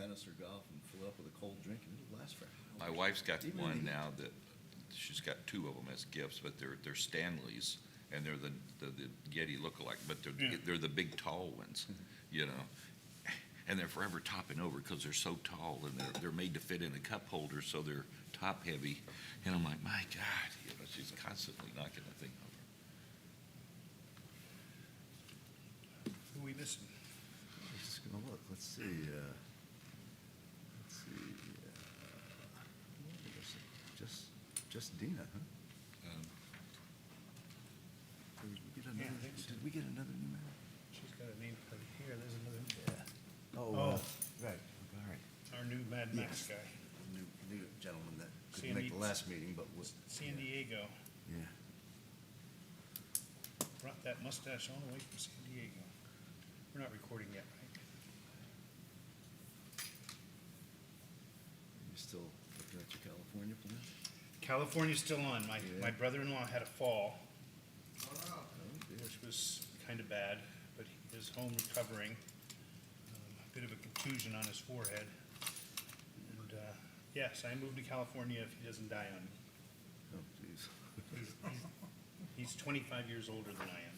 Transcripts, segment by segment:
tennis or golf and fill it up with a cold drink, and it'll last for hours. My wife's got Even one in the- now that, she's got two of them as gifts, but they're Stanleys, and they're the Yeti look-alike, but they're the big tall ones, you know? And they're forever topping over because they're so tall, and they're made to fit in a cup holder, so they're top-heavy. And I'm like, my God, you know, she's constantly knocking the thing over. Who we missing? I'm just gonna look, let's see, just Dina, huh? Did we get Yeah, I another, think so. did we get another new member? She's got a name plate here, there's another, Oh, Oh. right, all right. our new Mad Max Yes. guy, New gentleman that couldn't Sandy- make the last meeting, but was. San Diego. Yeah. Brought that mustache all the way from San Diego. We're not recording yet, right? You still looking at your California plan? California's still on. My Yeah. brother-in-law had a fall, Oh, dear. which was kind of bad, but he is home recovering. A bit of a contusion on his forehead. And, yes, I moved to California if he doesn't die on me. Oh, geez. He's 25 years older than I am.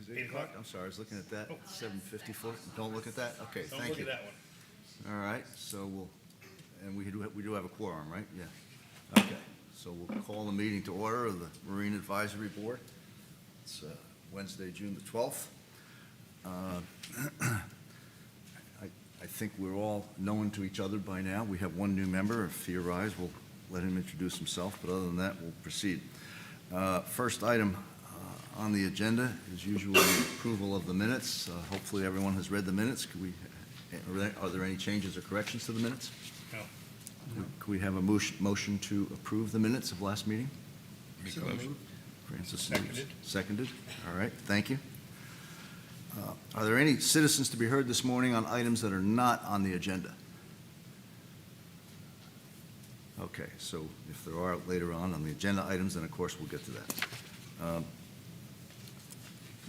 Is it 8 8 o'clock? o'clock? I'm sorry, I was looking at that, Oh. 7:54. Don't look at that? Okay, Don't thank look you. at that one. All right, so and we do have a quorum, right? Yeah. Okay, so we'll call the meeting to order of the Marine Advisory Board. It's Wednesday, June the 12th. I think we're all known to each other by now. We have one new member. If he arrives, we'll let him introduce himself, but other than that, we'll proceed. First item on the agenda is usually approval of the minutes. Hopefully, everyone has read the minutes. Are there any changes or corrections to the minutes? No. Could we have a motion to approve the minutes of last meeting? Make a motion. Francis moves. Seconded. Seconded. All right, thank you. Are there any citizens to be heard this morning on items that are not on the agenda? Okay, so if there are later on the agenda items, then of course we'll get to that.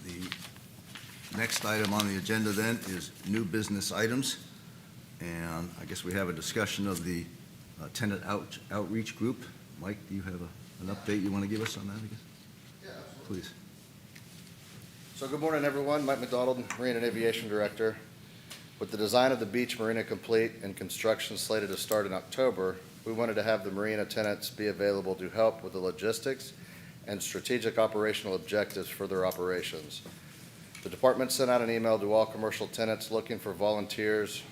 The next item on the agenda then is new business items. And I guess we have a discussion of the tenant outreach group. Mike, do you have an update you want to give us on that, I guess? Yeah, absolutely. Please. So good morning, everyone. Mike McDonald, Marine and Aviation Director. With the design of the beach marina complete and construction slated to start in October, we wanted to have the marina tenants be available to help with the logistics and strategic operational objectives for their operations. The department sent out an email to all commercial tenants looking for volunteers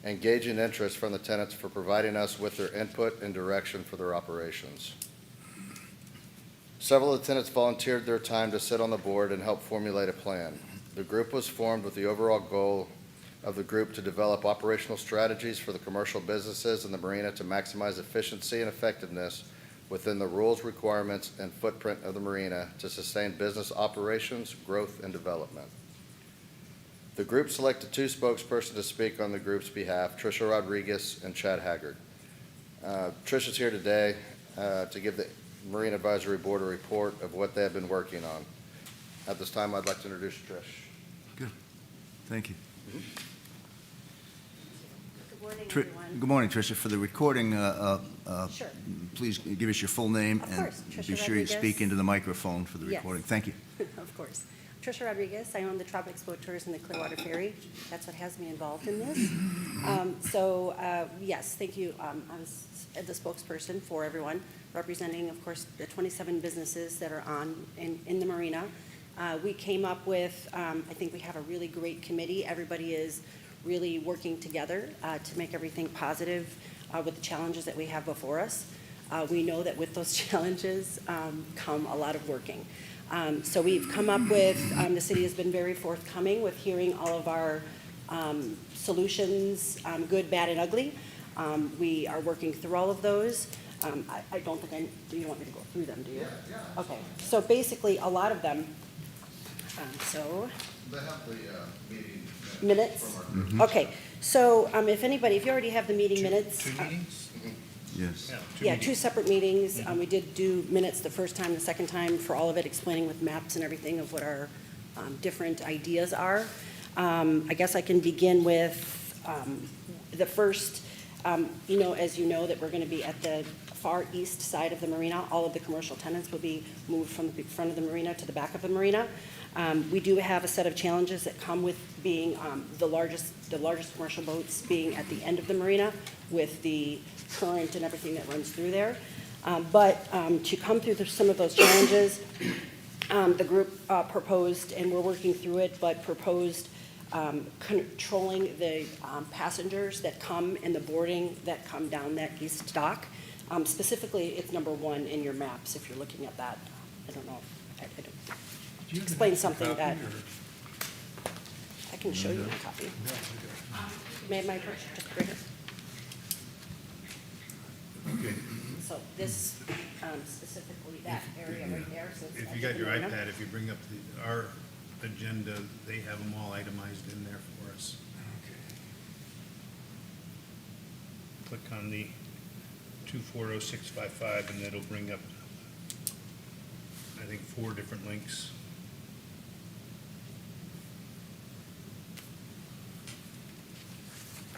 and gauging interest from the tenants for providing us with their input and direction for their operations. Several of the tenants volunteered their time to sit on the board and help formulate a plan. The group was formed with the overall goal of the group to develop operational strategies for the commercial businesses in the marina to maximize efficiency and effectiveness within the rules, requirements, and footprint of the marina to sustain business operations, growth, and development. The group selected two spokespersons to speak on the group's behalf, Tricia Rodriguez and Chad Haggard. Tricia's here today to give the Marine Advisory Board a report of what they have been working on. At this time, I'd like to introduce Trish. Thank you. Good morning, everyone. Good morning, Tricia. For the recording, Sure. please give us your full name. Of course. And Tricia be sure you Rodriguez. speak into the microphone for the Yes. recording. Thank you. Of course. Tricia Rodriguez, I own the Tropics Boat Tours and the Clearwater Ferry. That's what has me involved in this. Yes, thank you. I was the spokesperson for everyone, representing, of course, the 27 businesses that are in the marina. We came up with, I think we have a really great committee. Everybody is really working together to make everything positive with the challenges that we have before us. We know that with those challenges come a lot of working. So we've come up with, the city has been very forthcoming with hearing all of our solutions, good, bad, and ugly. We are working through all of those. I don't think do you want me to go through them, do you? Yeah. Okay, so basically, a lot of them, They have the meeting minutes? Okay, so if you already have the meeting minutes. Two meetings? Yes. Yeah, two separate meetings. We did do minutes the first time, the second time for all of it, explaining with maps and everything of what our different ideas are. I guess I can begin with the first, as you know, that we're going to be at the far east side of the marina. All of the commercial tenants will be moved from the front of the marina to the back of the marina. We do have a set of challenges that come with being the largest commercial boats being at the end of the marina with the current and everything that runs through there. But to come through some of those challenges, the group proposed, and we're working through it, but proposed controlling the passengers that come and the boarding that come down that east dock. Specifically, it's number 1 in your maps, if you're looking at that. I don't know if I don't explain something that, I can show you my copy. May I have my purse, just right here? Okay. So this, specifically that area right there, so it's. If you got your iPad, if you bring up our agenda, they have them all itemized in there for us. Click on the 240655 and that'll bring up, I think, 4 different links.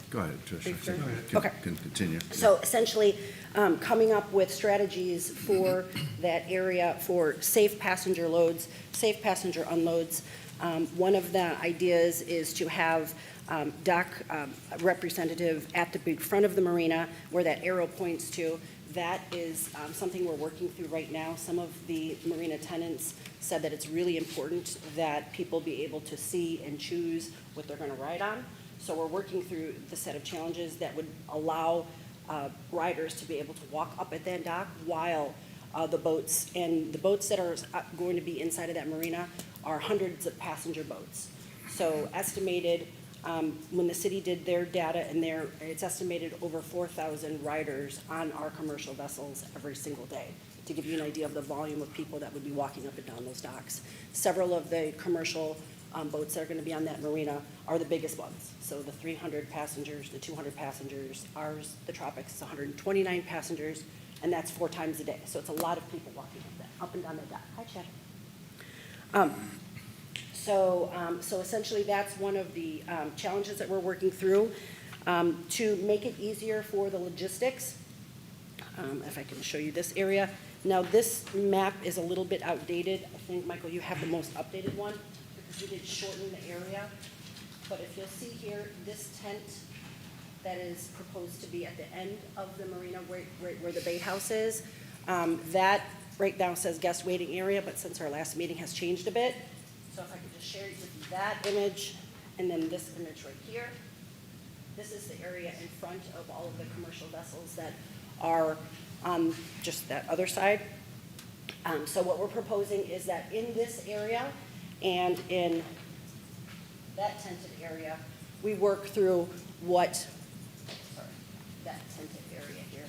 Go ahead, Tricia. Are you Can- sure? Okay. Can continue. So essentially, coming up with strategies for that area for safe passenger loads, safe passenger unloads. One of the ideas is to have dock representative at the big front of the marina where that arrow points to. That is something we're working through right now. Some of the marina tenants said that it's really important that people be able to see and choose what they're going to ride on. So we're working through the set of challenges that would allow riders to be able to walk up at that dock while the boats that are going to be inside of that marina are hundreds of passenger boats. So estimated, when the city did their data and it's estimated over 4,000 riders on our commercial vessels every single day, to give you an idea of the volume of people that would be walking up and down those docks. Several of the commercial boats that are going to be on that marina are the biggest ones. So the 300 passengers, the 200 passengers, ours, the Tropics, is 129 passengers, and that's 4 times a day. So it's a lot of people walking up and down that dock. Hi, Chad. So essentially, that's one of the challenges that we're working through. To make it easier for the logistics, if I can show you this area. Now, this map is a little bit outdated. I think, Michael, you have the most updated one, because we did shorten the area. But if you'll see here, this tent that is proposed to be at the end of the marina, right where the bait house is, that right now says guest waiting area, but since our last meeting has changed a bit, so if I could just share with you that image, and then this image right here. This is the area in front of all of the commercial vessels that are on just that other side. So what we're proposing is that in this area and in that tented area, we work through that tented area here.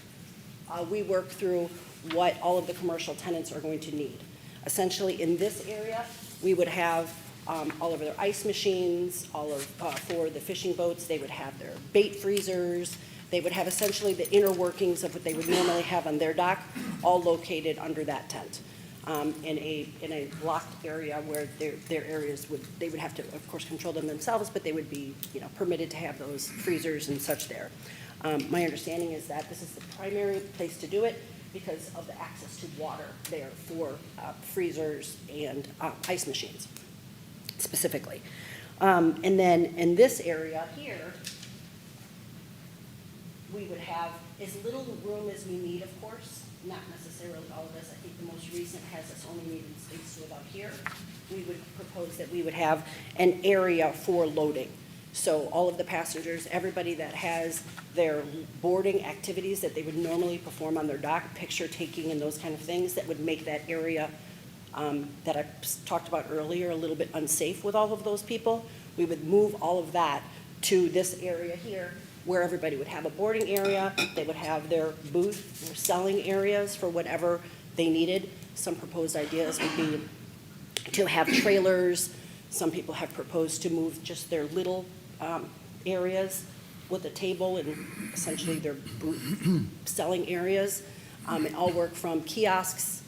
We work through what all of the commercial tenants are going to need. Essentially, in this area, we would have all of their ice machines, for the fishing boats. They would have their bait freezers. They would have essentially the inner workings of what they would normally have on their dock, all located under that tent, in a locked area where their areas they would have to, of course, control them themselves, but they would be, permitted to have those freezers and such there. My understanding is that this is the primary place to do it because of the access to water there for freezers and ice machines, specifically. And then in this area here, we would have as little room as we need, of course, not necessarily all of this. I think the most recent has us only needing space to about here. We would propose that we would have an area for loading. So all of the passengers, everybody that has their boarding activities that they would normally perform on their dock, picture taking and those kind of things that would make that area that I talked about earlier a little bit unsafe with all of those people. We would move all of that to this area here where everybody would have a boarding area. They would have their booth, their selling areas for whatever they needed. Some proposed ideas would be to have trailers. Some people have proposed to move just their little areas with a table and essentially their booth selling areas. And all work from kiosks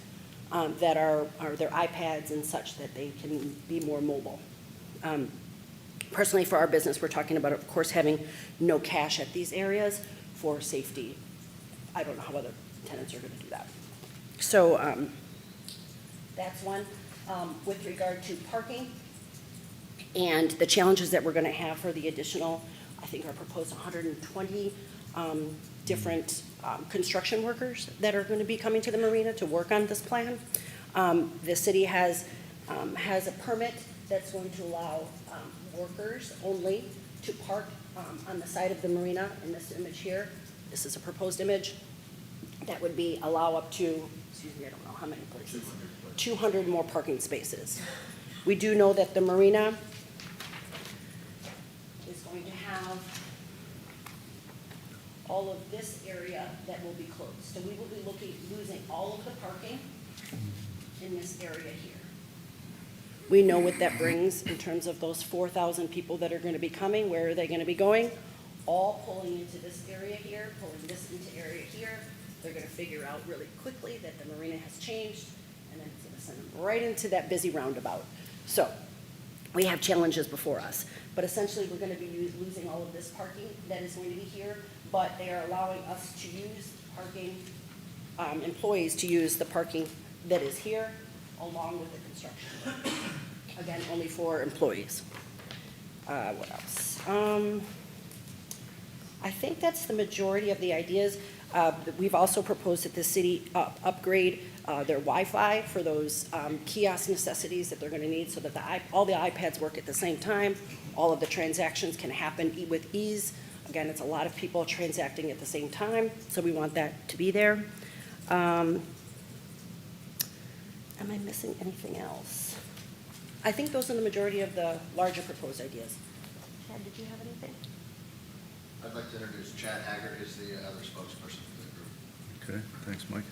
that are their iPads and such that they can be more mobile. Personally, for our business, we're talking about, of course, having no cash at these areas for safety. I don't know how other tenants are going to do that. So that's one. With regard to parking and the challenges that we're going to have for the additional, I think our proposed 120 different construction workers that are going to be coming to the marina to work on this plan. The city has a permit that's going to allow workers only to park on the side of the marina in this image here. This is a proposed image that would be allow up to, excuse me, I don't know how many places. 200 more parking spaces. We do know that the marina is going to have all of this area that will be closed. So we will be losing all of the parking in this area here. We know what that brings in terms of those 4,000 people that are going to be coming. Where are they going to be going? All pulling into this area here, pulling this into area here. They're going to figure out really quickly that the marina has changed, and then it's going to send them right into that busy roundabout. So we have challenges before us, but essentially we're going to be losing all of this parking that is going to be here, but they are allowing us to use parking, employees to use the parking that is here along with the construction. Again, only for employees. What else? I think that's the majority of the ideas. We've also proposed that the city upgrade their Wi-Fi for those kiosk necessities that they're going to need so that all the iPads work at the same time. All of the transactions can happen with ease. Again, it's a lot of people transacting at the same time, so we want that to be there. Am I missing anything else? I think those are the majority of the larger proposed ideas. Chad, did you have anything? I'd like to introduce Chad Haggard, who's the other spokesperson for the group. Okay, thanks, Mike.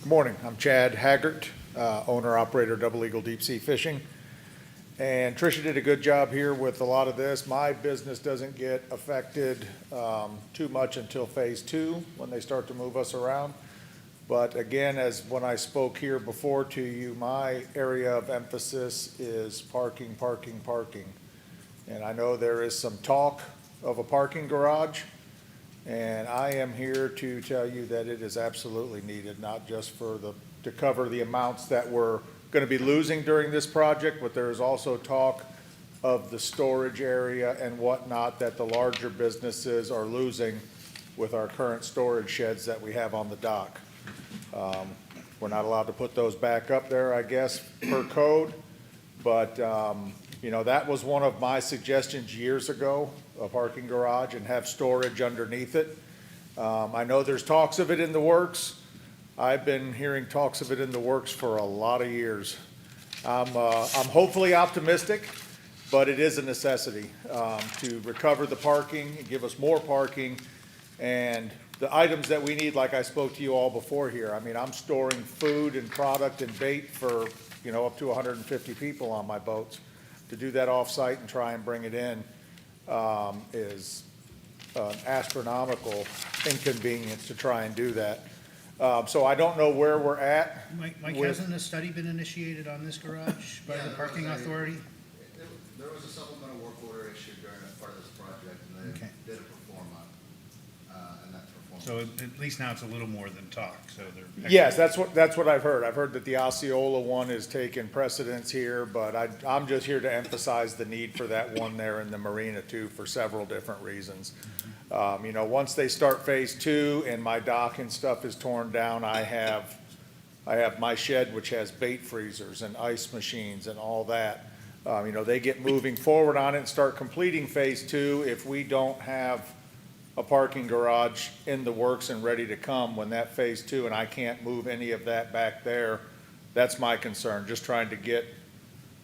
Good morning. I'm Chad Haggart, owner-operator Double Eagle Deep Sea Fishing. And Tricia did a good job here with a lot of this. My business doesn't get affected too much until phase 2 when they start to move us around. But again, as when I spoke here before to you, my area of emphasis is parking, parking, parking. And I know there is some talk of a parking garage, and I am here to tell you that it is absolutely needed, not just for to cover the amounts that we're going to be losing during this project, but there is also talk of the storage area and whatnot that the larger businesses are losing with our current storage sheds that we have on the dock. We're not allowed to put those back up there, I guess, per code, but you know, that was one of my suggestions years ago, a parking garage and have storage underneath it. I know there's talks of it in the works. I've been hearing talks of it in the works for a lot of years. I'm hopefully optimistic, but it is a necessity to recover the parking and give us more parking. And the items that we need, like I spoke to you all before here, I mean, I'm storing food and product and bait for, you know, up to 150 people on my boats. To do that off-site and try and bring it in is an astronomical inconvenience to try and do that. So I don't know where we're at. Mike, with- hasn't a study been initiated on this garage by the parking authority? There was a supplemental work order issued during a part of this project, and Okay. they did a perform on, and that performance. So at least now it's a little more than talk, so they're. Yes, that's what I've heard. I've heard that the Osceola one is taking precedence here, but I'm just here to emphasize the need for that one there in the marina too, for several different reasons. You know, once they start phase 2 and my dock and stuff is torn down, I have my shed, which has bait freezers and ice machines and all that. You know, they get moving forward on it and start completing phase 2. If we don't have a parking garage in the works and ready to come when that phase 2, and I can't move any of that back there, that's my concern, just trying to get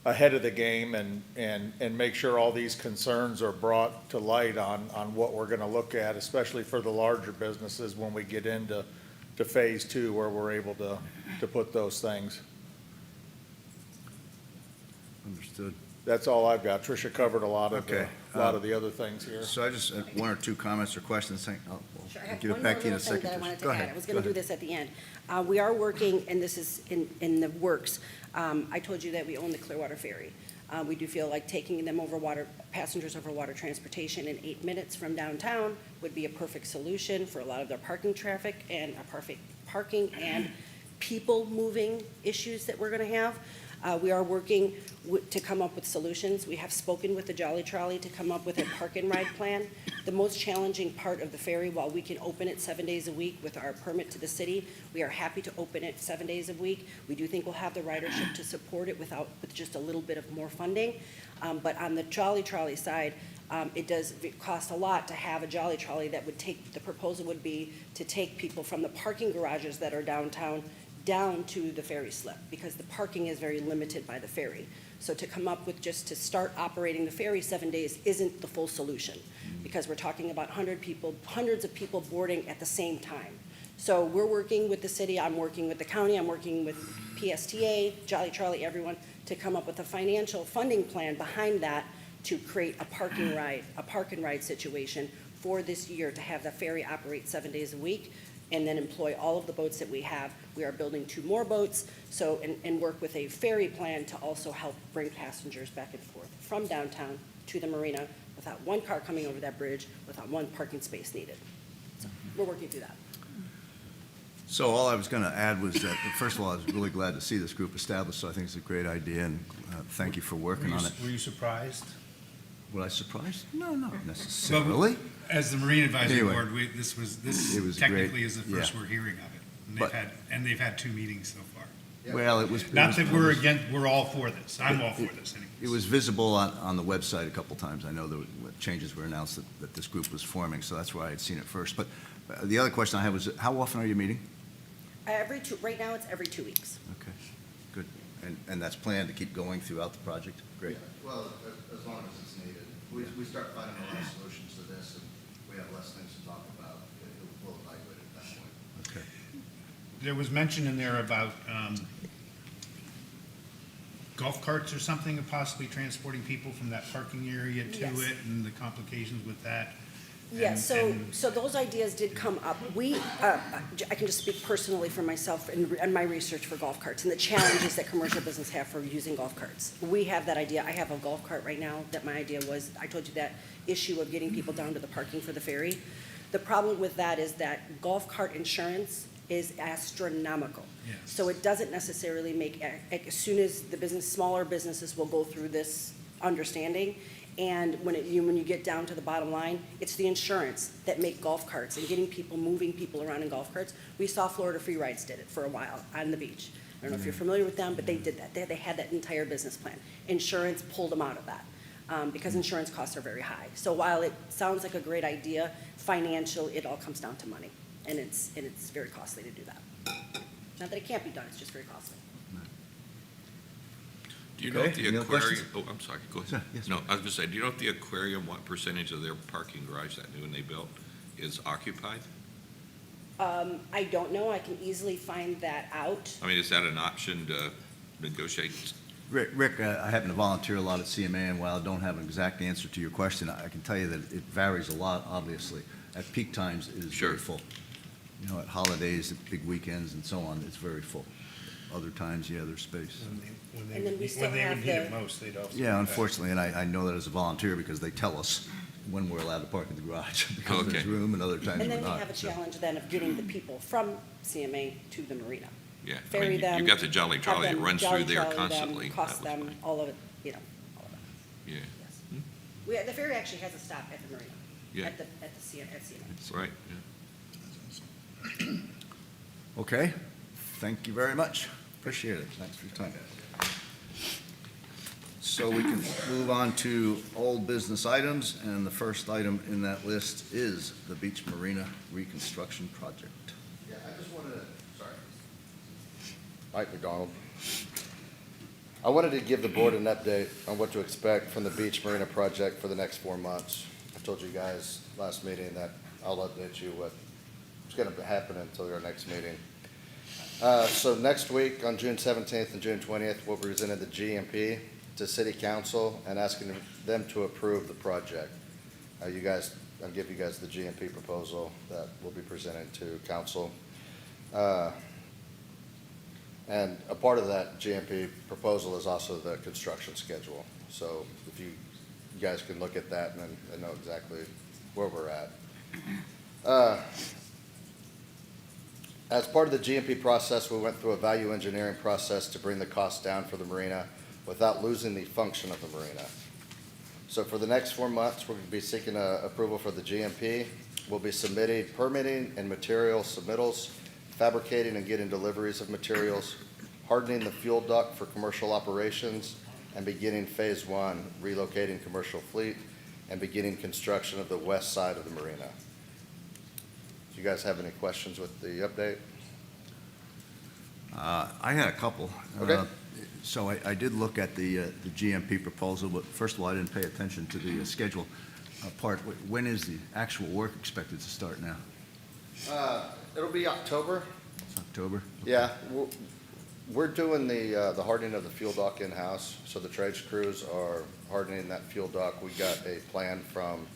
ahead of the game and make sure all these concerns are brought to light on what we're gonna look at, especially for the larger businesses when we get into phase 2 where we're able to put those things. Understood. That's all I've got. Tricia covered a lot of Okay, the other things here. So I just, one or two comments or questions, I'll Sure, I I'll have give one it more back to you in a little thing second. that I wanted Tricia. to Go add. ahead, I was go gonna do ahead. this at the end. We are working, and this is in the works. I told you that we own the Clearwater Ferry. We do feel like taking them over passengers over water transportation in 8 minutes from downtown would be a perfect solution for a lot of their parking traffic and a perfect parking and people moving issues that we're gonna have. We are working to come up with solutions. We have spoken with the Jolly Trolley to come up with a park and ride plan. The most challenging part of the ferry, while we can open it 7 days a week with our permit to the city, we are happy to open it 7 days a week. We do think we'll have the ridership to support it with just a little bit of more funding. But on the Jolly Trolley side, it cost a lot to have a Jolly Trolley that would the proposal would be to take people from the parking garages that are downtown down to the ferry slip, because the parking is very limited by the ferry. So to come up with just to start operating the ferry 7 days isn't the full solution, because we're talking about hundreds of people boarding at the same time. So we're working with the city, I'm working with the county, I'm working with PSTA, Jolly Trolley, everyone, to come up with a financial funding plan behind that to create a park and ride situation for this year, to have the ferry operate 7 days a week, and then employ all of the boats that we have. We are building 2 more boats, and work with a ferry plan to also help bring passengers back and forth from downtown to the marina without one car coming over that bridge, without one parking space needed. So we're working through that. So all I was going to add was that, first of all, I was really glad to see this group established, so I think it's a great idea, and thank you for working on it. Were you surprised? Was I surprised? No, not necessarily. As the Marine Advisory Anyway, Board, this it was technically great, is the first yeah. we're hearing of it. But- And they've had 2 meetings so far. Well, it was. Not that we're all for this. I'm all for this anyways. It was visible on the website a couple times. I know the changes were announced that this group was forming, so that's why I had seen it first. But the other question I had was, how often are you meeting? Right now, it's every 2 weeks. Okay, good. And that's planned to keep going throughout the project? Great. Yeah, well, as long as it's needed. We start finding a lot of solutions to this, and we have less things to talk about. We'll evaluate it at that point. Okay. There was mention in there about golf carts or something, of possibly transporting people from that parking area to Yes. it, and the complications with that. Yes, And- so those ideas did come up. I can just speak personally for myself and my research for golf carts and the challenges that commercial business have for using golf carts. We have that idea. I have a golf cart right now that my idea was, I told you that issue of getting people down to the parking for the ferry. The problem with that is that golf cart insurance is astronomical. Yes. So it doesn't necessarily make, as soon as smaller businesses will go through this understanding, and when you get down to the bottom line, it's the insurance that make golf carts and moving people around in golf carts. We saw Florida Free Rides did it for a while on the beach. I don't know if you're familiar with them, but they did that. They had that entire business plan. Insurance pulled them out of that, because insurance costs are very high. So while it sounds like a great idea, financial, it all comes down to money, and it's very costly to do that. Not that it can't be done, it's just very costly. Do you know Okay, if the any other aquarium, questions? I'm sorry, go ahead. Sure, yes. No, I was gonna say, do you know if the aquarium, what percentage of their parking garage, that new one they built, is occupied? I don't know, I can easily find that out. I mean, is that an option to negotiate? Rick, I happen to volunteer a lot at CMA, and while I don't have an exact answer to your question, I can tell you that it varies a lot, obviously. At peak times, it is Sure. very full. You know, at holidays, at big weekends and so on, it's very full. Other times, yeah, there's space. And then we still When they would have need it the- most, they'd also. Yeah, unfortunately, and I know that as a volunteer because they tell us when we're allowed to park in the garage because there's Okay. room, and other times And we're then we not. have a so. challenge then of getting the people from CMA to the marina. Yeah, I Ferry mean, them. you've got the Jolly have Trolley that them runs Jolly through there Trolley them, constantly. Cost That was them, fine. all of it, all of it, Yeah, yes. The ferry actually has a stop at the marina. Yeah. At CMA. right, yeah. Okay, thank you very much. Appreciate it. Thanks for your time. So we can move on to old business items, and the first item in that list is the Beach Marina Reconstruction Project. Yeah, I just wanted to, sorry. Mike McDonald. I wanted to give the board an update on what to expect from the Beach Marina project for the next 4 months. I told you guys last meeting that I'll update you what's going to happen until our next meeting. So next week, on June 17th and June 20th, we'll be presenting the GMP to city council and asking them to approve the project. I'll give you guys the GMP proposal that will be presented to council. And a part of that GMP proposal is also the construction schedule. So if you guys can look at that and know exactly where we're at. As part of the GMP process, we went through a value engineering process to bring the cost down for the marina without losing the function of the marina. So for the next 4 months, we're going to be seeking approval for the GMP. We'll be submitting permitting and material submittals, fabricating and getting deliveries of materials, hardening the fuel duct for commercial operations, and beginning phase 1, relocating commercial fleet, and beginning construction of the west side of the marina. Do you guys have any questions with the update? I had a couple. Okay. So I did look at the GMP proposal, but first of all, I didn't pay attention to the schedule part. When is the actual work expected to start now? It'll be October. It's October? Yeah, we're doing the hardening of the fuel dock in-house, so the trades crews are hardening that fuel dock. We got a plan from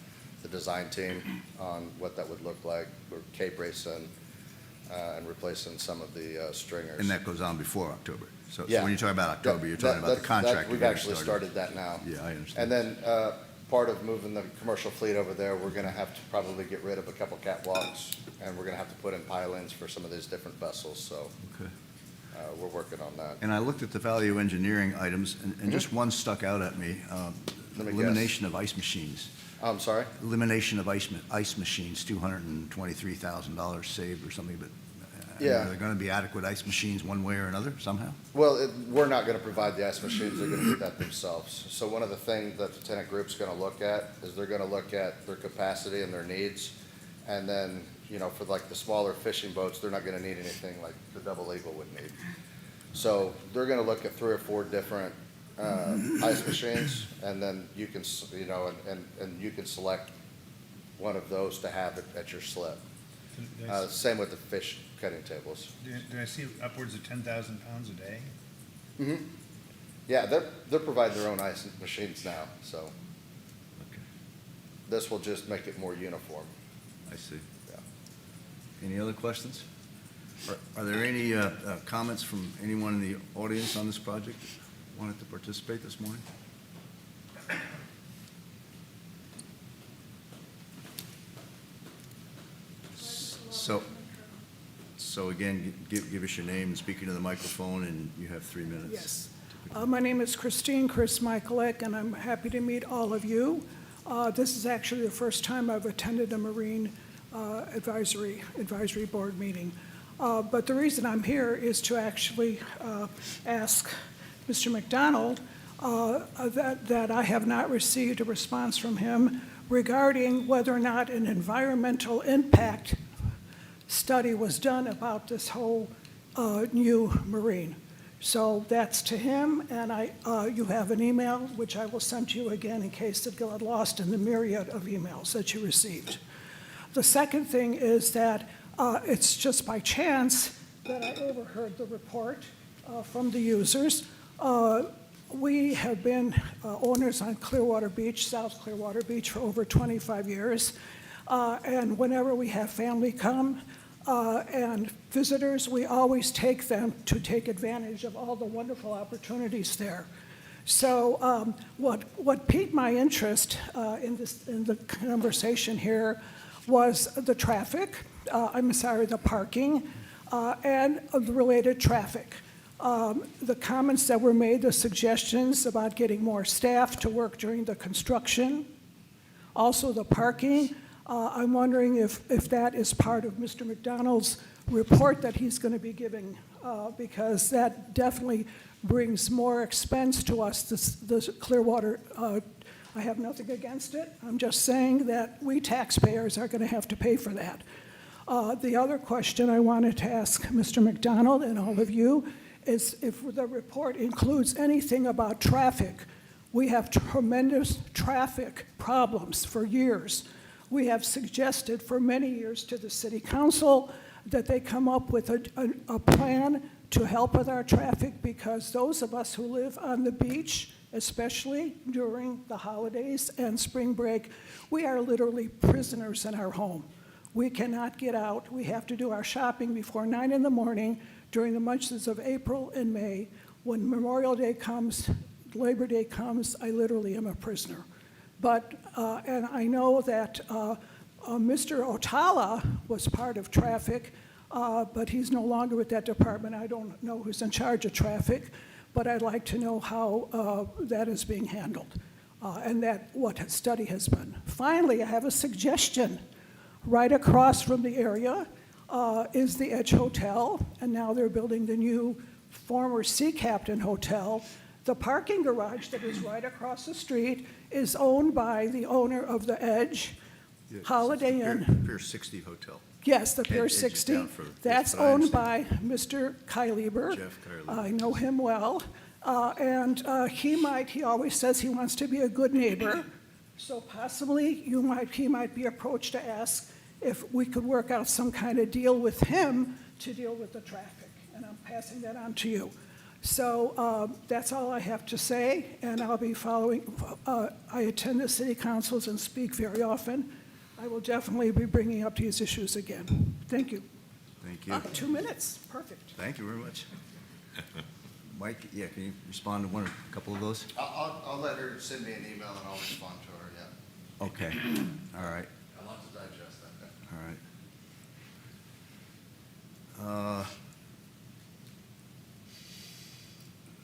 the design team on what that would look like. We're K-bracing and replacing some of the stringers. And that goes on before October? So Yeah. when you're talking about October, you're talking about the contract? We've actually started that now. Yeah, I understand. And then part of moving the commercial fleet over there, we're going to have to probably get rid of a couple catwalks, and we're going to have to put in pylons for some of these different vessels, so Okay. we're working on that. And I looked at the value engineering items, and just one stuck out at me. Let me guess. Elimination of ice machines. I'm sorry? Elimination of ice machines, $223,000 saved or something, but Yeah. are there going to be adequate ice machines one way or another somehow? Well, we're not going to provide the ice machines, they're going to do that themselves. So one of the things that the tenant group's going to look at is they're going to look at their capacity and their needs. And then, for like the smaller fishing boats, they're not going to need anything like the Double Eagle would need. So they're going to look at 3 or 4 different ice machines, and then you can, and you can select one of those to have at your slip. Did I Same with the fish cutting tables. did I see upwards of 10,000 pounds a day? Mm-hmm. Yeah, they're providing their own ice machines now, so Okay, this will just make it more uniform. I see. Yeah. Any other questions? Are there any comments from anyone in the audience on this project that wanted to participate this morning? So again, give us your name and speak into the microphone, and you have 3 minutes. Yes. My name is Chris Michaelek, and I'm happy to meet all of you. This is actually the first time I've attended a Marine Advisory Board meeting. But the reason I'm here is to actually ask Mr. McDonald that I have not received a response from him regarding whether or not an environmental impact study was done about this whole new marine. So that's to him, and you have an email, which I will send to you again in case it got lost in the myriad of emails that you received. The second thing is that it's just by chance that I overheard the report from the users. We have been owners on Clearwater Beach, South Clearwater Beach, for over 25 years. And whenever we have family come and visitors, we always take them to take advantage of all the wonderful opportunities there. So what piqued my interest in the conversation here was the traffic, the parking, and the related traffic. The comments that were made, the suggestions about getting more staff to work during the construction, also the parking. I'm wondering if that is part of Mr. McDonald's report that he's going to be giving, because that definitely brings more expense to us, this Clearwater. I have nothing against it. I'm just saying that we taxpayers are going to have to pay for that. The other question I wanted to ask Mr. McDonald and all of you is if the report includes anything about traffic. We have tremendous traffic problems for years. We have suggested for many years to the City Council that they come up with a plan to help with our traffic, because those of us who live on the beach especially during the holidays and spring break. We are literally prisoners in our home. We cannot get out. We have to do our shopping before 9 in the morning during the months of April and May. When Memorial Day comes, Labor Day comes, I literally am a prisoner. But, and I know that Mr. Otala was part of traffic, but he's no longer with that department. I don't know who's in charge of traffic, but I'd like to know how that is being handled and that what study has been. Finally, I have a suggestion. Right across from the area is the Edge Hotel, and now they're building the new former Sea Captain Hotel. The parking garage that is right across the street is owned by the owner of the Edge, Holiday Inn. Pier 60 Hotel. Yes, the Pier Edge is 60. down further. That's Yes, but I owned by understand. Mr. Kylieber. Jeff Kylieber. I know him well. And he always says he wants to be a good neighbor. So possibly he might be approached to ask if we could work out some kind of deal with him to deal with the traffic. And I'm passing that on to you. So that's all I have to say, and I'll be following. I attend the city councils and speak very often. I will definitely be bringing up these issues again. Thank you. Thank you. 2 minutes, perfect. Thank you very much. Mike, yeah, can you respond to one or a couple of those? I'll let her send me an email and I'll respond to her, yeah. Okay, all right, I want to digest that. all right.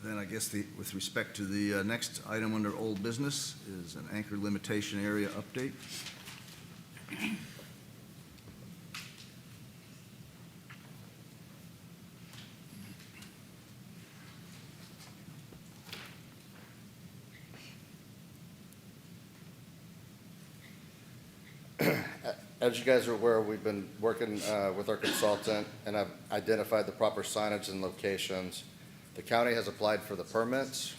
Then I guess with respect to the next item under old business is an anchor limitation area update. As you guys are aware, we've been working with our consultant and have identified the proper signage and locations. The county has applied for the permits,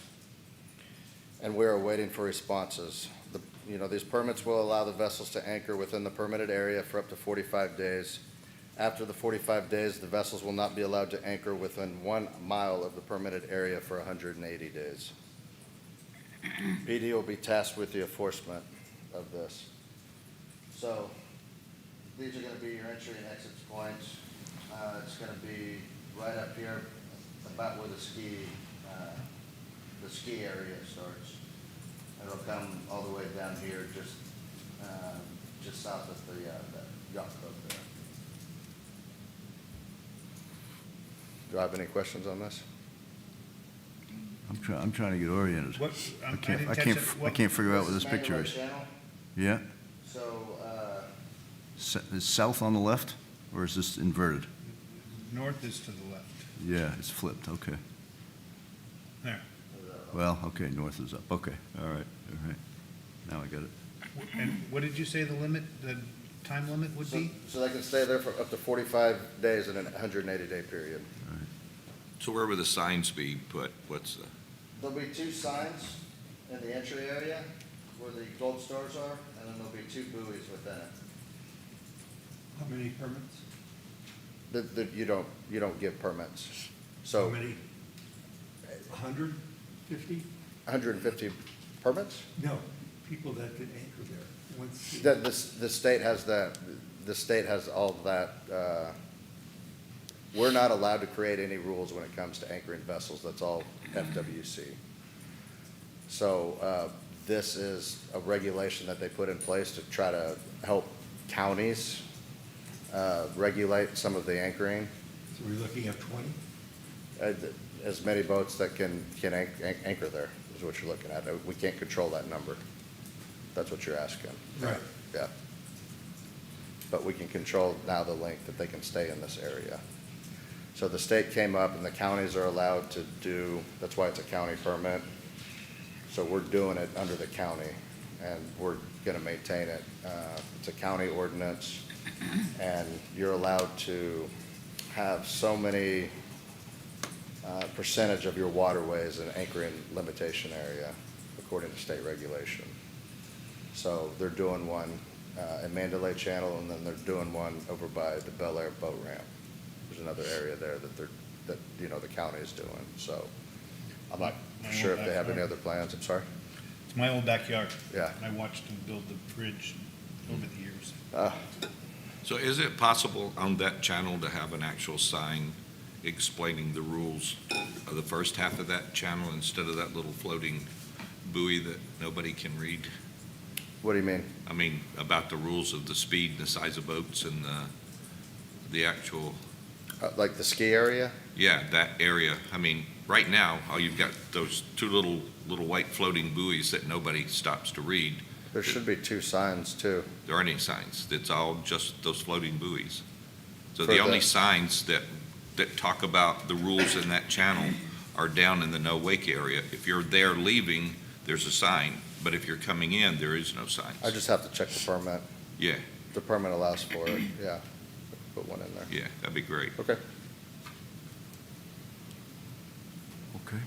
and we are waiting for responses. These permits will allow the vessels to anchor within the permitted area for up to 45 days. After the 45 days, the vessels will not be allowed to anchor within 1 mile of the permitted area for 180 days. PD will be tasked with the enforcement of this. So these are going to be your entry and exit points. It's going to be right up here, about where the ski area starts. It'll come all the way down here, just south of the yacht club there. Do I have any questions on this? I'm trying to get oriented. What, I I can't, didn't I catch can't, it. I What- can't figure out what this is picture Mandalay is. Channel. Yeah? So, Is south on the left, or is this inverted? North is to the left. Yeah, it's flipped, okay. There. Well, okay, north is up, okay, all right. Now I got it. And what did you say the time limit would be? so they can stay there for up to 45 days in a 180-day period. So where would the signs be put? What's the, There'll be 2 signs in the entry area where the gold stars are, and then there'll be 2 buoys within it. How many permits? You don't give permits. How So many? 150? 150 permits? No, people that could anchor there. Once The state has that, the state has all that. We're not allowed to create any rules when it comes to anchoring vessels. That's all FWC. So this is a regulation that they put in place to try to help counties regulate some of the anchoring. So we're looking at 20? As many boats that can anchor there is what you're looking at. We can't control that number. That's what you're asking. Right. Yeah. But we can control now the length that they can stay in this area. So the state came up and the counties are allowed to do, that's why it's a county permit. So we're doing it under the county and we're gonna maintain it. It's a county ordinance and you're allowed to have so many percentage of your waterways in anchoring limitation area according to state regulation. So they're doing one in Mandalay Channel and then they're doing one over by the Bel Air boat ramp. There's another area there that the county is doing. So I'm not My Sure, old if they have any backyard. other plans, I'm sorry. It's my old backyard. Yeah. I watched them build the bridge over the years. So is it possible on that channel to have an actual sign explaining the rules of the first half of that channel instead of that little floating buoy that nobody can read? What do you mean? I mean, about the rules of the speed and the size of boats and the actual, Like the ski area? yeah, that area. I mean, right now, all you've got those two little white floating buoys that nobody stops to read. There should be two signs too. There aren't any signs. It's all just those floating buoys. So For the only the- signs that talk about the rules in that channel are down in the no wake area. If you're there leaving, there's a sign, but if you're coming in, there is no signs. I just have to check the permit. Yeah, The permit allows for it, yeah. Put one in there. yeah, that'd be great. Okay. Okay.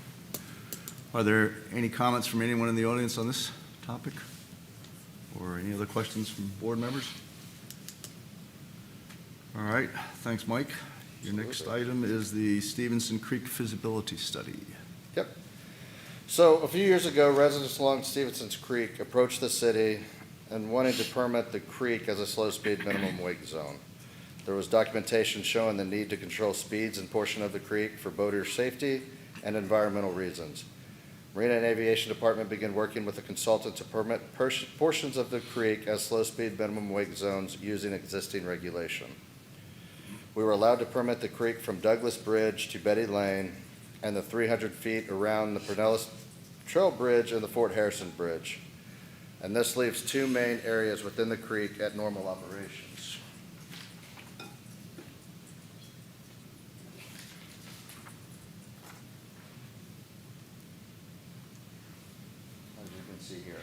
Are there any comments from anyone in the audience on this topic? Or any other questions from board members? All right, thanks, Mike. Your next item is the Stevenson Creek feasibility study. Yep. So a few years ago, residents along Stevenson's Creek approached the city and wanted to permit the creek as a slow-speed minimum wake zone. There was documentation showing the need to control speeds in portion of the creek for boater safety and environmental reasons. Marina and Aviation Department began working with a consultant to permit portions of the creek as slow-speed minimum wake zones using existing regulation. We were allowed to permit the creek from Douglas Bridge to Betty Lane and the 300 feet around the Pinellas Trail Bridge and the Fort Harrison Bridge. And this leaves two main areas within the creek at normal operations. As you can see here.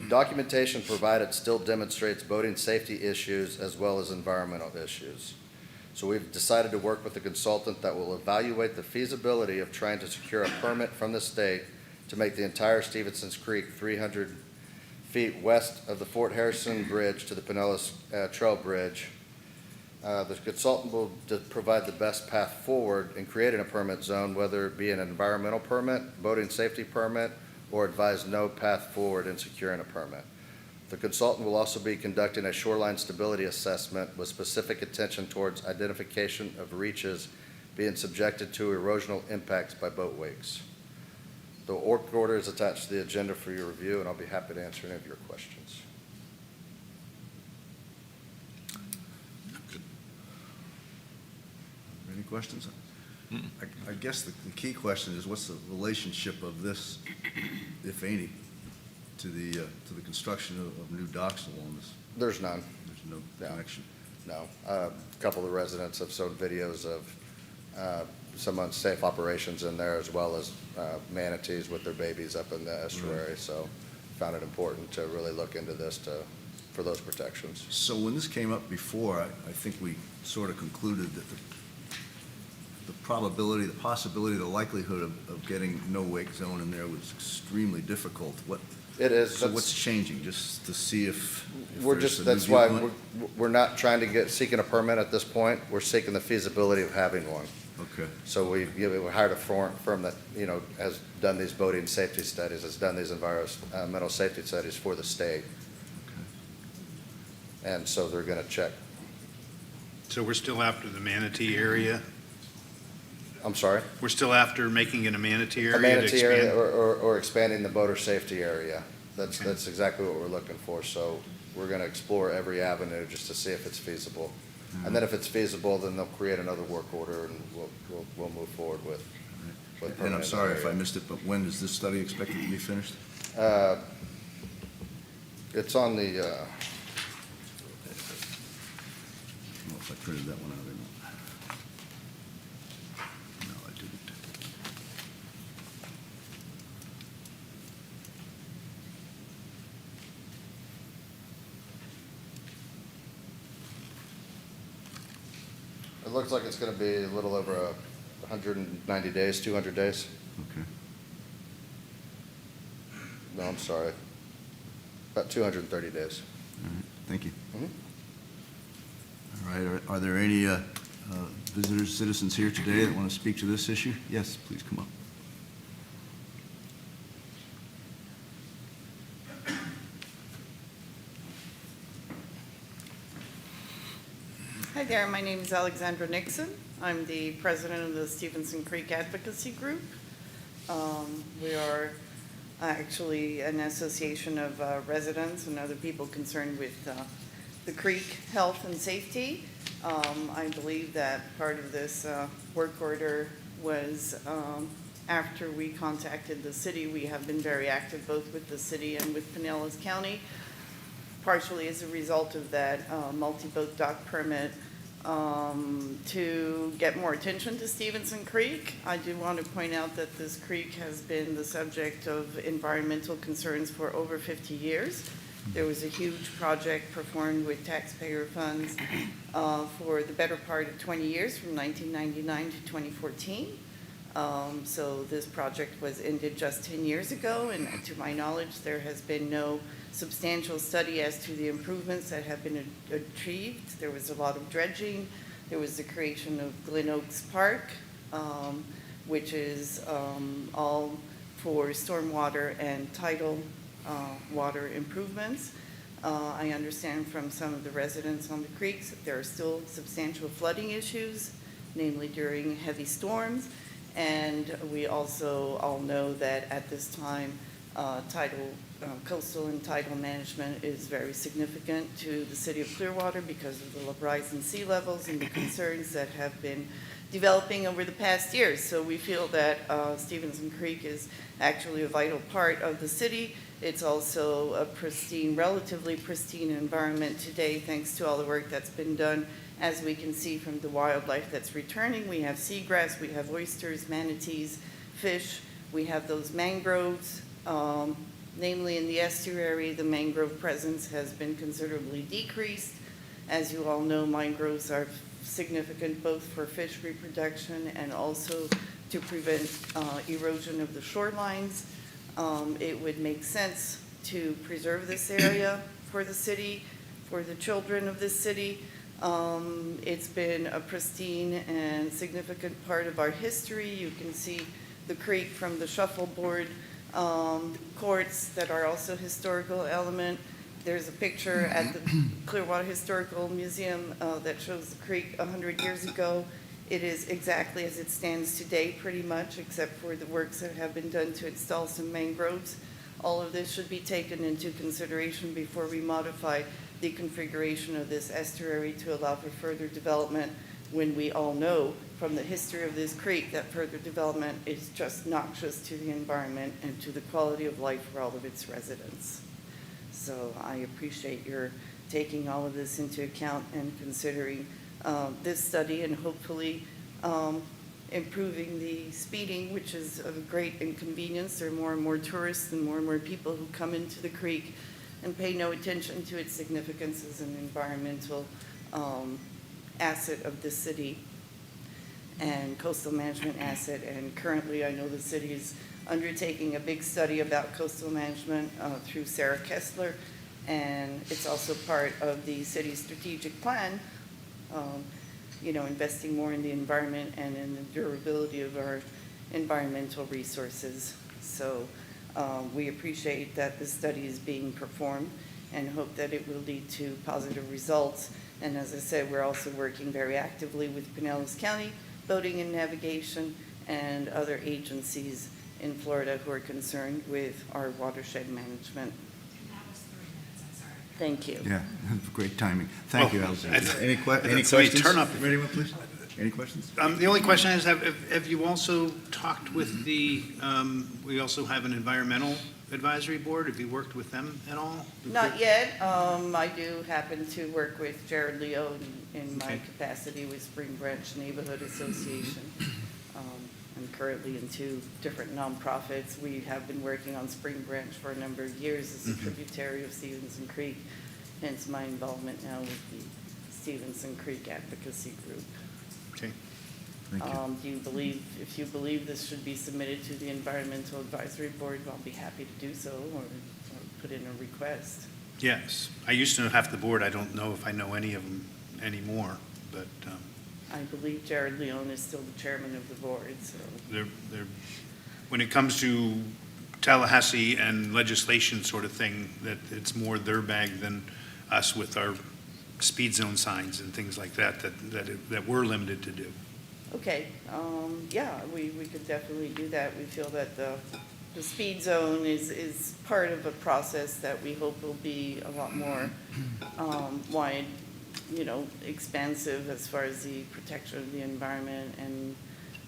Documentation provided still demonstrates boating safety issues as well as environmental issues. So we've decided to work with a consultant that will evaluate the feasibility of trying to secure a permit from the state to make the entire Stevenson's Creek 300 feet west of the Fort Harrison Bridge to the Pinellas Trail Bridge. The consultant will provide the best path forward in creating a permit zone, whether it be an environmental permit, boating safety permit, or advise no path forward in securing a permit. The consultant will also be conducting a shoreline stability assessment with specific attention towards identification of reaches being subjected to erosional impacts by boat wakes. The work order is attached to the agenda for your review, and I'll be happy to answer any of your questions. Any questions? I guess the key question is, what's the relationship of this, if any, to the construction of new docks along this? There's none, There's no No. connection. no. A couple of the residents have shown videos of some unsafe operations in there, as well as manatees with their babies up in the estuary, so found it important to really look into this for those protections. So when this came up before, I think we sort of concluded that the probability, the possibility, the likelihood of getting no wake zone in there was extremely difficult. It is. So what's changing, just to see if We're there's just, a new that's why viewpoint? we're not trying to seeking a permit at this point. We're seeking the feasibility of having one. Okay, So we hired a firm that, has done these boating safety studies, has done these environmental safety studies for the state. And so they're gonna check. So we're still after the manatee area? I'm sorry? We're still after making it a manatee area? A to manatee area expand? or expanding the boater safety area. That's Okay. exactly what we're looking for. So we're gonna explore every avenue just to see if it's feasible. And then if it's feasible, then they'll create another work order and we'll move forward with. and I'm permitting sorry that if I area. missed it, but when is this study expected to be finished? It's on the, I don't know if I printed that one out or not. No, I didn't. it looks like it's gonna be a little over 190 days, 200 days. Okay. No, I'm sorry. About 230 days. All right, thank you. Mhm. All right, are there any visitors, citizens here today that want to speak to this issue? Yes, please come up. Hi there, my name is Alexandra Nixon. I'm the president of the Stevenson Creek Advocacy Group. We are actually an association of residents and other people concerned with the creek health and safety. I believe that part of this work order was after we contacted the city. We have been very active both with the city and with Pinellas County, partially as a result of that multi-boat dock permit to get more attention to Stevenson Creek. I do want to point out that this creek has been the subject of environmental concerns for over 50 years. There was a huge project performed with taxpayer funds for the better part of 20 years, from 1999 to 2014. So this project was ended just 10 years ago, and to my knowledge, there has been no substantial study as to the improvements that have been achieved. There was a lot of dredging. There was the creation of Glen Oaks Park, which is all for stormwater and tidal water improvements. I understand from some of the residents on the creeks that there are still substantial flooding issues, namely during heavy storms. And we also all know that at this time, coastal and tidal management is very significant to the city of Clearwater because of the rise in sea levels and the concerns that have been developing over the past years. So we feel that Stevenson Creek is actually a vital part of the city. It's also a pristine, relatively pristine environment today, thanks to all the work that's been done. As we can see from the wildlife that's returning, we have seagrass, we have oysters, manatees, fish, we have those mangroves. Namely in the estuary, the mangrove presence has been considerably decreased. As you all know, mangroves are significant both for fish reproduction and also to prevent erosion of the shorelines. It would make sense to preserve this area for the city, for the children of this city. It's been a pristine and significant part of our history. You can see the creek from the shuffleboard courts that are also historical element. There's a picture at the Clearwater Historical Museum that shows the creek 100 years ago. It is exactly as it stands today, pretty much, except for the works that have been done to install some mangroves. All of this should be taken into consideration before we modify the configuration of this estuary to allow for further development, when we all know from the history of this creek that further development is just noxious to the environment and to the quality of life for all of its residents. So I appreciate your taking all of this into account and considering this study, and hopefully improving the speeding, which is of great inconvenience. There are more and more tourists and more people who come into the creek and pay no attention to its significance as an environmental asset of the city and coastal management asset. And currently, I know the city is undertaking a big study about coastal management through Sarah Kessler, and it's also part of the city's strategic plan, investing more in the environment and in the durability of our environmental resources. So we appreciate that this study is being performed and hope that it will lead to positive results. And as I said, we're also working very actively with Pinellas County, Boating and Navigation, and other agencies in Florida who are concerned with our watershed management. That was 3 minutes, I'm sorry. Thank you. Yeah, great timing. Thank you, Alexander. Any So we questions? turn up. from anyone, please? Any questions? The only question is, have you also talked with the, we also have an environmental advisory board? Have you worked with them at all? Not yet. I do happen to work with Jared Leo in my Okay. capacity with Spring Branch Neighborhood Association. I'm currently in 2 different nonprofits. We have been working on Spring Branch for a number of years as a tributary of Stevenson Creek, hence my involvement now with the Stevenson Creek Advocacy Group. Okay. Thank you. Do you believe, if you believe this should be submitted to the Environmental Advisory Board, I'll be happy to do so, or put in a request. Yes. I used to know half the board. I don't know if I know any of them anymore, but I believe Jared Leone is still the chairman of the board, so. They're, when it comes to Tallahassee and legislation sort of thing, that it's more their bag than us with our speed zone signs and things like that, that we're limited to do. Okay, yeah, we could definitely do that. We feel that the speed zone is part of a process that we hope will be a lot more wide, expansive as far as the protection of the environment. And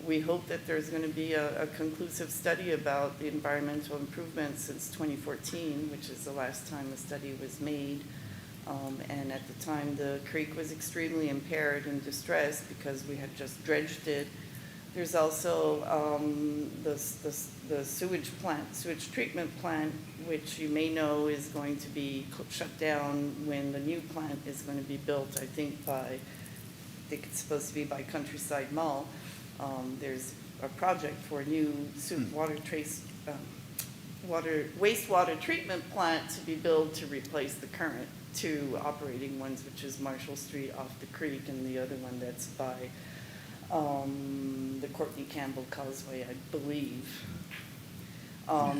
we hope that there's going to be a conclusive study about the environmental improvements since 2014, which is the last time a study was made. And at the time, the creek was extremely impaired and distressed because we had just dredged it. There's also the sewage treatment plant, which you may know is going to be shut down when the new plant is going to be built, I think it's supposed to be by Countryside Mall. There's a project for a new wastewater treatment plant to be built to replace the current two operating ones, which is Marshall Street off the creek and the other one that's by the Courtney Campbell Causeway, I believe.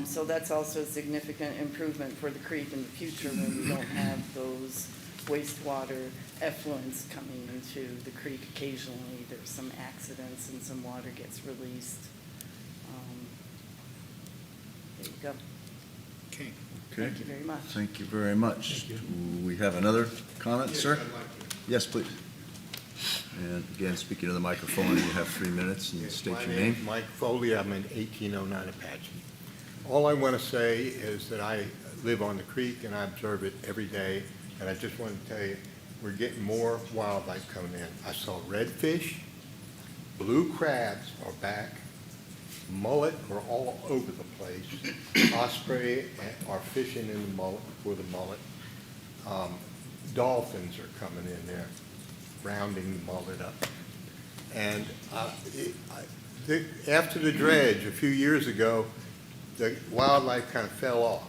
So that's also a significant improvement for the creek in the future when we don't have those wastewater effluents coming into the creek occasionally. There's some accidents and some water gets released. There you go. Okay. Okay. Thank you very much. Thank you very much. Do we have another comment, sir? Yes, please. And again, speaking to the microphone, you have 3 minutes and state your My name. name's Mike Foley, I'm an 1809 Apache. All I want to say is that I live on the creek and I observe it every day, and I just want to tell you, we're getting more wildlife coming in. I saw redfish, blue crabs are back, mullet are all over the place, osprey are fishing in the mullet, for the mullet. Dolphins are coming in there, rounding the mullet up. And after the dredge a few years ago, the wildlife kind of fell off.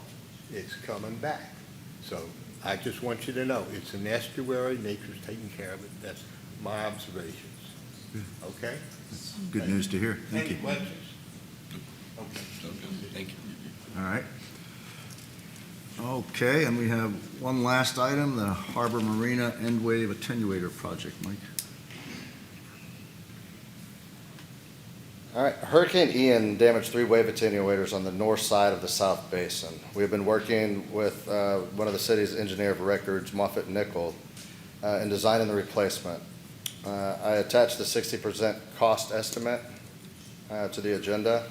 It's coming back. So I just want you to know, it's an estuary, nature's taking care of it. That's my observations. Okay? Good news to hear. Thank you. Any questions? Thank you. All right. Okay, and we have one last item, the Harbor Marina End Wave Attenuator Project. Mike? All right, Hurricane Ian damaged 3 wave attenuators on the north side of the South Basin. We've been working with one of the city's engineer of records, Moffett Nickel, in designing the replacement. I attached the 60% cost estimate to the agenda.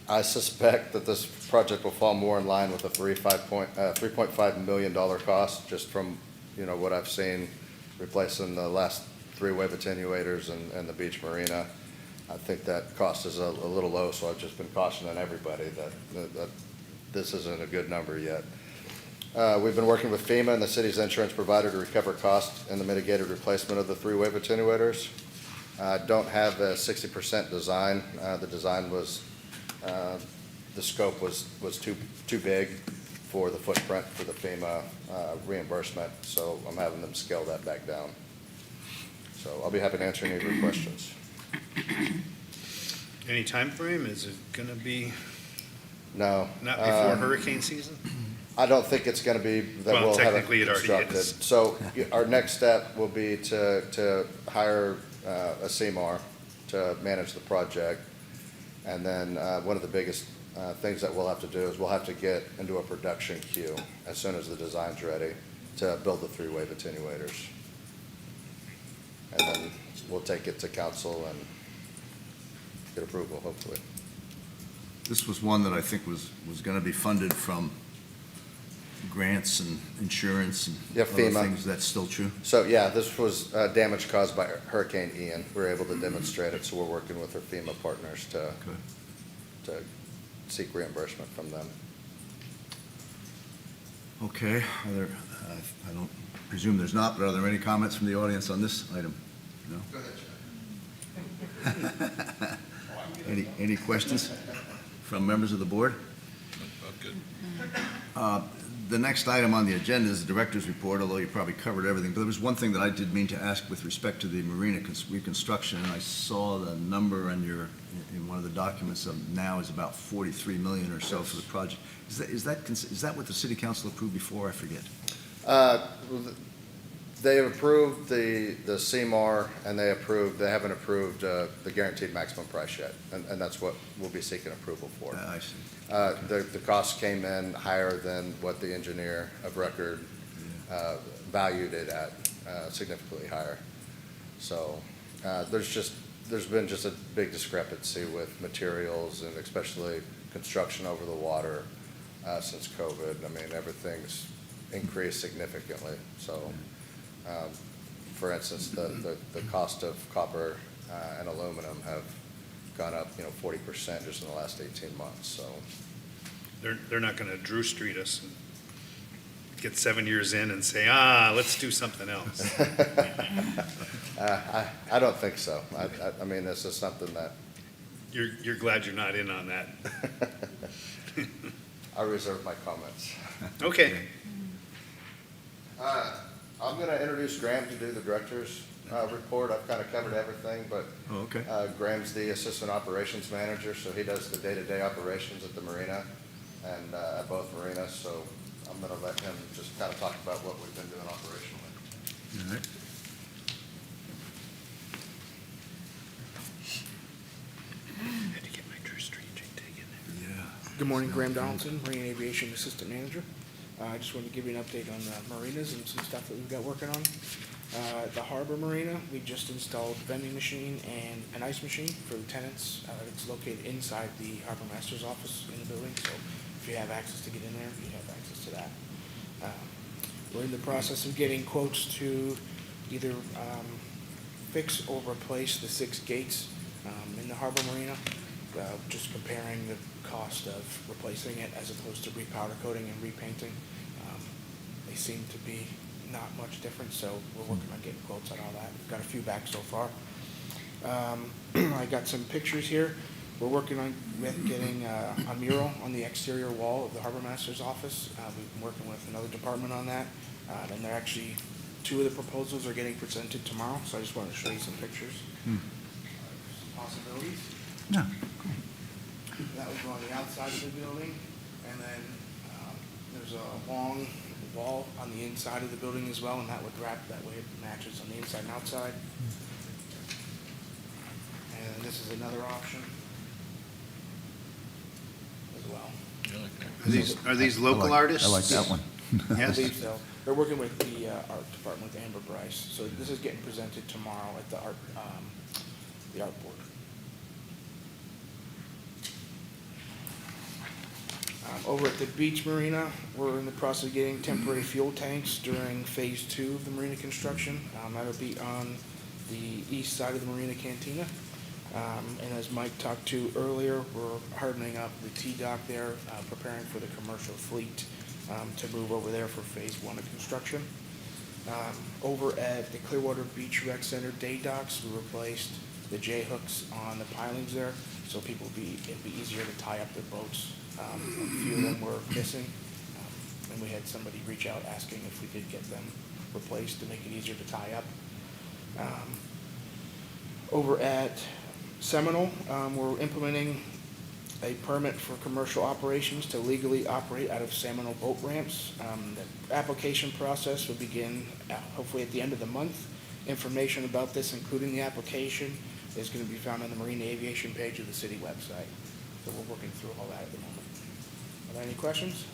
I suspect that this project will fall more in line with a $3.5 million cost, just from what I've seen replacing the last 3 wave attenuators and the beach marina. I think that cost is a little low, so I've just been cautioning everybody that this isn't a good number yet. We've been working with FEMA and the city's insurance provider to recover costs in the mitigated replacement of the 3 wave attenuators. Don't have a 60% design. The design was, the scope was too big for the footprint for the FEMA reimbursement, so I'm having them scale that back down. So I'll be happy to answer any of your questions. Any time frame? Is it going to be No. not before hurricane season? I don't think it's going to be that Well, we'll have it technically it already constructed. is. So our next step will be to hire a CMAR to manage the project. And then one of the biggest things that we'll have to do is we'll have to get into a production queue as soon as the design's ready to build the 3 wave attenuators. And then we'll take it to council and get approval, hopefully. This was one that I think was going to be funded from grants and insurance and Yeah, other FEMA. things. That's still true? So, yeah, this was damage caused by Hurricane Ian. We were able to demonstrate it, so we're working with our FEMA partners to seek reimbursement from them. Okay, are there, I don't presume there's not, but are there any comments from the audience on this item? No? Go ahead, Any questions from members of the board? Good. The next item on the agenda is the director's report, although you probably covered everything. But there was one thing that I did mean to ask with respect to the marina reconstruction, and I saw the number in one of the documents of now is about 43 million or so for the project. Is that what the city council approved before? I forget. They have approved the CMAR, and they haven't approved the guaranteed maximum price yet, and that's what we'll be seeking approval for. I see. The cost came in higher than what the engineer of record valued it at, significantly higher. So there's been just a big discrepancy with materials and especially construction over the water since COVID. I mean, everything's increased significantly. So, for instance, the cost of copper and aluminum have gone up, 40% just in the last 18 months, so. They're not going to Drew Street us and get 7 years in and say, let's do something else. I don't think so. I mean, this is something that You're glad you're not in on that. I reserve my comments. Okay. I'm going to introduce Graham to do the director's report. I've kind of covered everything, but Oh, okay. Graham's the assistant operations manager, so he does the day-to-day operations at the marina and at both marinas. So I'm going to let him just kind of talk about what we've been doing operationally. All right. Had to get my Drew Street tag in there. Yeah. Good morning, Graham Donaldson, Marine Aviation Assistant Manager. I just wanted to give you an update on the marinas and some stuff that we've got working on. The Harbor Marina, we just installed a vending machine and an ice machine for the tenants. It's located inside the Harbor Master's office in the building, so if you have access to get in there, you have access to that. We're in the process of getting quotes to either fix or replace the 6 gates in the Harbor Marina, just comparing the cost of replacing it as opposed to repowder coating and repainting. They seem to be not much different, so we're working on getting quotes on all that. We've got a few back so far. I got some pictures here. We're working on getting a mural on the exterior wall of the Harbor Master's office. We've been working with another department on that, and they're actually, 2 of the proposals are getting presented tomorrow, so I just wanted to show you some pictures. Possibilities. Yeah. That would go on the outside of the building, and then there's a long wall on the inside of the building as well, and that would wrap, that way it matches on the inside and outside. And this is another option as well. Are these local artists? I like that one. I Yes. believe so. They're working with the art department with Amber Bryce, so this is getting presented tomorrow at the art board. Over at the beach marina, we're in the process of getting temporary fuel tanks during phase 2 of the marina construction. That'll be on the east side of the marina cantina. And as Mike talked to earlier, we're hardening up the T-dock there, preparing for the commercial fleet to move over there for phase 1 of construction. Over at the Clearwater Beach Rec Center day docks, we replaced the J-hooks on the pilings there, so it'd be easier to tie up their boats. A few of them were missing, and we had somebody reach out asking if we could get them replaced to make it easier to tie up. Over at Seminole, we're implementing a permit for commercial operations to legally operate out of Seminole boat ramps. The application process will begin hopefully at the end of the month. Information about this, including the application, is going to be found on the Marine Aviation page of the city website. So we're working through all that at the moment. Are there any questions?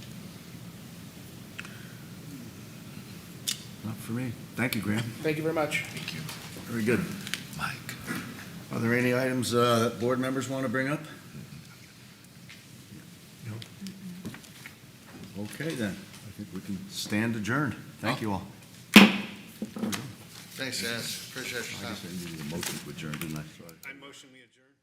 Not for me. Thank you, Graham. Thank you very much. Thank you. Very good. Mike. Are there any items that board members want to bring up? Okay, then. I think we can stand adjourned. Thank you all. Thanks, guys. Appreciate your I time. guess I needed a motion to adjourn, didn't I? I motion we adjourn.